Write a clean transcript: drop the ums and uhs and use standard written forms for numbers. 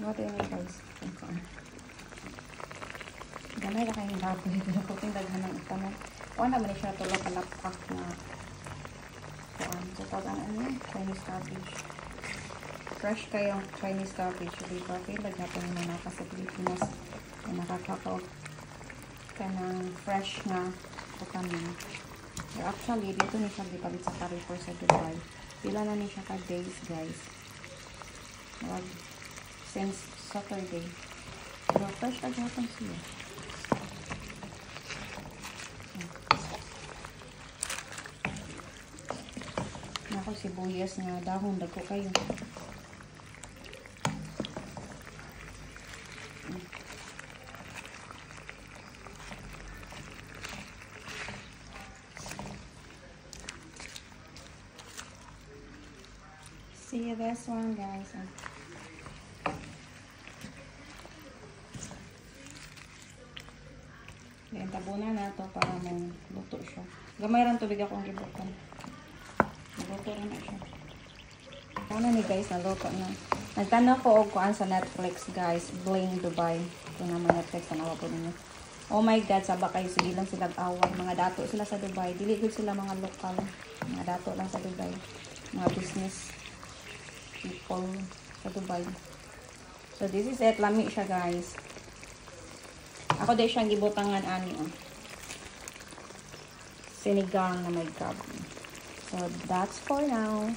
What do you mean, guys? Gamay na kayong baboy. Pero kung daghan ng itanan. O naman siya tulog kalapak na kuan. So, pag ano Chinese cabbage. Fresh kayong Chinese cabbage. Diba? Kailan natin yung mga sa Pilipinas na nakakakaw ka ng fresh na kutamin. So, actually, dito ni siya gipalit sa Carrefour sa Dubai. Pila na ni siya ka days, guys. Since Saturday. So, fresh agad siya. Ako sibuyas nga dahon dagko kayo. See this one, guys. Then tabunan na to para mong luto siya. Gamay ran tubig akong gibutan. Naluto na siya. Ano ni guys, naluto na. Nagtanaw ko og kuan sa Netflix, guys. Bling Dubai. Ito naman Netflix, tanawa po ninyo. Oh my God, saba kayo. Sige lang sila away. Mga dato sila sa Dubai. Dili good sila mga lokal. Mga dato lang sa Dubai. Mga business people sa Dubai. So this is it. Lami siya, guys. Ako din siyang gibutangan ani. Sinigang na may gabi. So, that's for now.